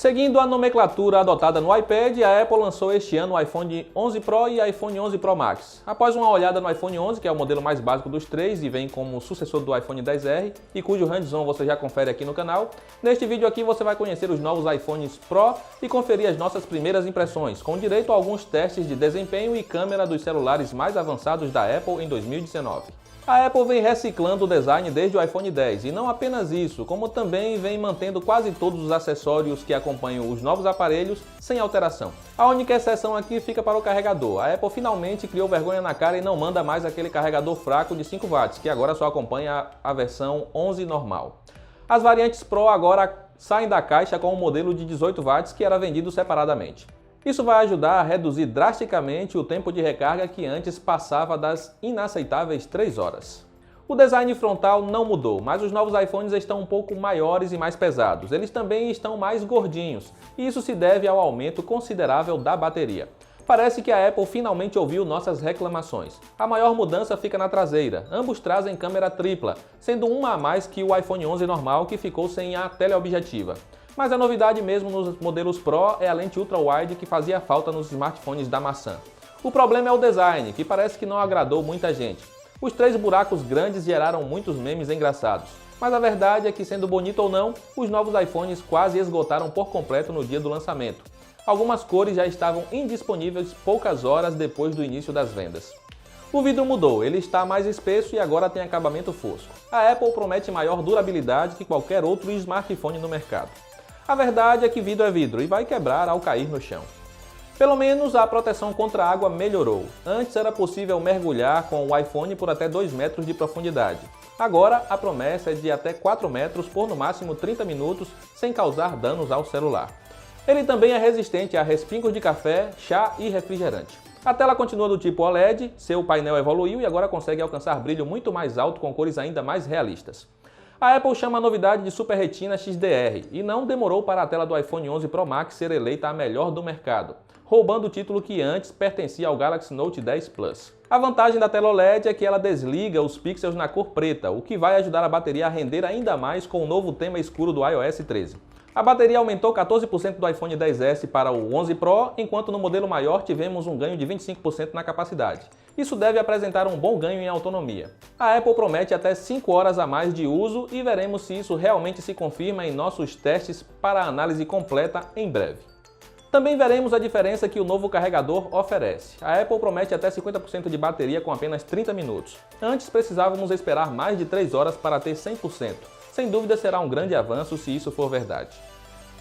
Seguindo a nomenclatura adotada no iPad, a Apple lançou este ano o iPhone 11 Pro e iPhone 11 Pro Max. Após uma olhada no iPhone 11, que é o modelo mais básico dos três e vem como sucessor do iPhone XR, e cujo hands-on você já confere aqui no canal, neste vídeo aqui você vai conhecer os novos iPhones Pro e conferir as nossas primeiras impressões, com direito a alguns testes de desempenho e câmera dos celulares mais avançados da Apple em 2019. A Apple vem reciclando o design desde o iPhone X, e não apenas isso, como também vem mantendo quase todos os acessórios que acompanham os novos aparelhos sem alteração. A única exceção aqui fica para o carregador. A Apple finalmente criou vergonha na cara e não manda mais aquele carregador fraco de 5 watts, que agora só acompanha a versão 11 normal. As variantes Pro agora saem da caixa com um modelo de 18 watts que era vendido separadamente. Isso vai ajudar a reduzir drasticamente o tempo de recarga que antes passava das inaceitáveis 3 horas. O design frontal não mudou, mas os novos iPhones estão um pouco maiores e mais pesados. Eles também estão mais gordinhos, e isso se deve ao aumento considerável da bateria. Parece que a Apple finalmente ouviu nossas reclamações. A maior mudança fica na traseira. Ambos trazem câmera tripla, sendo uma a mais que o iPhone 11 normal, que ficou sem a teleobjetiva. Mas a novidade mesmo nos modelos Pro é a lente ultra-wide que fazia falta nos smartphones da maçã. O problema é o design, que parece que não agradou muita gente. Os 3 buracos grandes geraram muitos memes engraçados. Mas a verdade é que, sendo bonito ou não, os novos iPhones quase esgotaram por completo no dia do lançamento. Algumas cores já estavam indisponíveis poucas horas depois do início das vendas. O vidro mudou, ele está mais espesso e agora tem acabamento fosco. A Apple promete maior durabilidade que qualquer outro smartphone no mercado. A verdade é que vidro é vidro e vai quebrar ao cair no chão. Pelo menos a proteção contra a água melhorou. Antes era possível mergulhar com o iPhone por até 2 metros de profundidade. Agora a promessa é de até 4 metros por no máximo 30 minutos sem causar danos ao celular. Ele também é resistente a respingos de café, chá e refrigerante. A tela continua do tipo OLED, seu painel evoluiu e agora consegue alcançar brilho muito mais alto com cores ainda mais realistas. A Apple chama a novidade de Super Retina XDR e não demorou para a tela do iPhone 11 Pro Max ser eleita a melhor do mercado, roubando o título que antes pertencia ao Galaxy Note 10 Plus. A vantagem da tela OLED é que ela desliga os pixels na cor preta, o que vai ajudar a bateria a render ainda mais com o novo tema escuro do iOS 13. A bateria aumentou 14% do iPhone XS para o 11 Pro, enquanto no modelo maior tivemos um ganho de 25% na capacidade. Isso deve apresentar um bom ganho em autonomia. A Apple promete até 5 horas a mais de uso e veremos se isso realmente se confirma em nossos testes para a análise completa em breve. Também veremos a diferença que o novo carregador oferece. A Apple promete até 50% de bateria com apenas 30 minutos. Antes precisávamos esperar mais de 3 horas para ter 100%. Sem dúvida será um grande avanço se isso for verdade.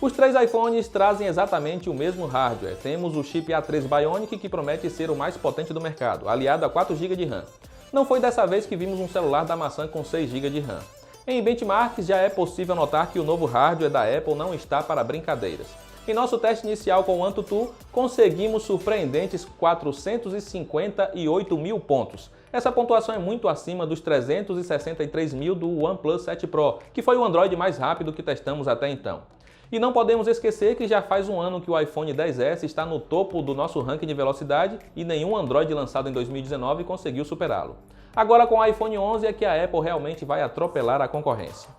Os 3 iPhones trazem exatamente o mesmo hardware. Temos o chip A3 Bionic, que promete ser o mais potente do mercado, aliado a 4 GB de RAM. Não foi dessa vez que vimos um celular da maçã com 6 GB de RAM. Em benchmarks já é possível notar que o novo hardware da Apple não está para brincadeiras. Em nosso teste inicial com o AnTuTu, conseguimos surpreendentes 458 mil pontos. Essa pontuação é muito acima dos 363 mil do OnePlus 7 Pro, que foi o Android mais rápido que testamos até então. E não podemos esquecer que já faz um ano que o iPhone XS está no topo do nosso ranking de velocidade e nenhum Android lançado em 2019 conseguiu superá-lo. Agora com o iPhone 11 é que a Apple realmente vai atropelar a concorrência.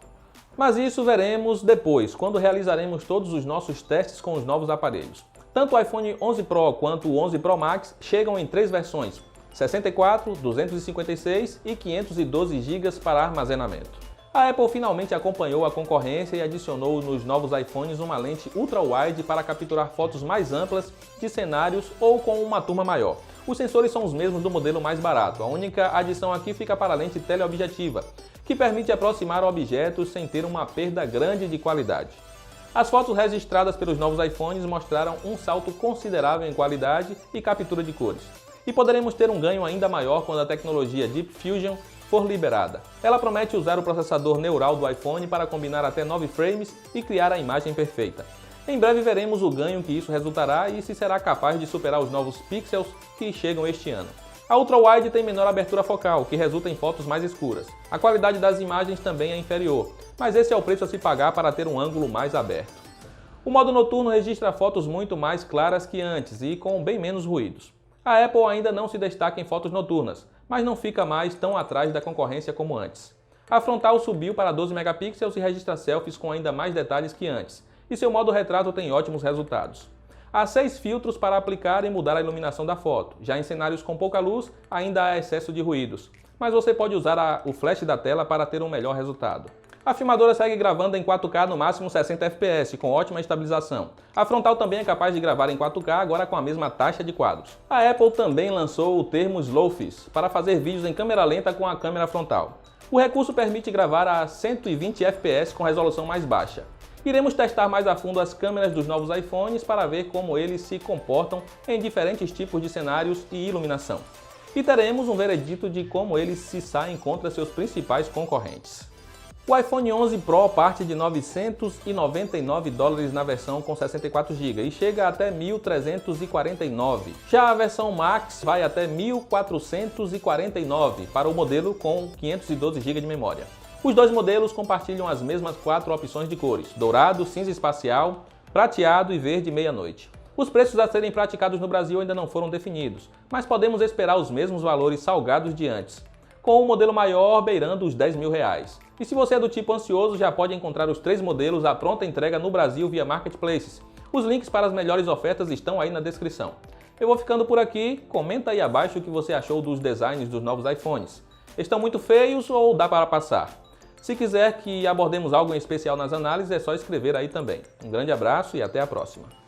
Mas isso veremos depois, quando realizaremos todos os nossos testes com os novos aparelhos. Tanto o iPhone 11 Pro quanto o 11 Pro Max chegam em 3 versões, 64, 256 e 512 GB para armazenamento. A Apple finalmente acompanhou a concorrência e adicionou nos novos iPhones uma lente ultra-wide para capturar fotos mais amplas de cenários ou com uma turma maior. Os sensores são os mesmos do modelo mais barato, a única adição aqui fica para a lente teleobjetiva, que permite aproximar objetos sem ter uma perda grande de qualidade. As fotos registradas pelos novos iPhones mostraram um salto considerável em qualidade e captura de cores. E poderemos ter um ganho ainda maior quando a tecnologia Deep Fusion for liberada. Ela promete usar o processador neural do iPhone para combinar até 9 frames e criar a imagem perfeita. Em breve veremos o ganho que isso resultará e se será capaz de superar os novos pixels que chegam este ano. A ultra-wide tem menor abertura focal, que resulta em fotos mais escuras. A qualidade das imagens também é inferior, mas esse é o preço a se pagar para ter um ângulo mais aberto. O modo noturno registra fotos muito mais claras que antes e com bem menos ruídos. A Apple ainda não se destaca em fotos noturnas, mas não fica mais tão atrás da concorrência como antes. A frontal subiu para 12 megapixels e registra selfies com ainda mais detalhes que antes. e seu modo retrato tem ótimos resultados. Há 6 filtros para aplicar e mudar a iluminação da foto. Já em cenários com pouca luz, ainda há excesso de ruídos, mas você pode usar o flash da tela para ter um melhor resultado. A filmadora segue gravando em 4K no máximo 60 fps, com ótima estabilização. A frontal também é capaz de gravar em 4K, agora com a mesma taxa de quadros. A Apple também lançou o termo Slowfis, para fazer vídeos em câmera lenta com a câmera frontal. O recurso permite gravar a 120 fps com resolução mais baixa. Iremos testar mais a fundo as câmeras dos novos iPhones para ver como eles se comportam em diferentes tipos de cenários e iluminação. E teremos um veredito de como eles se saem contra seus principais concorrentes. O iPhone 11 Pro parte de $999 na versão com 64 GB e chega até $1.349. Já a versão Max vai até $1.449 para o modelo com 512 GB de memória. Os dois modelos compartilham as mesmas 4 opções de cores: dourado, cinza espacial, prateado e verde meia-noite. Os preços a serem praticados no Brasil ainda não foram definidos, mas podemos esperar os mesmos valores salgados de antes, com o modelo maior beirando os R$10.000. E se você é do tipo ansioso, já pode encontrar os 3 modelos à pronta entrega no Brasil via Marketplaces. Os links para as melhores ofertas estão aí na descrição. Eu vou ficando por aqui, comenta aí abaixo o que você achou dos designs dos novos iPhones. Estão muito feios ou dá para passar? Se quiser que abordemos algo em especial nas análises, é só escrever aí também. Um grande abraço e até a próxima.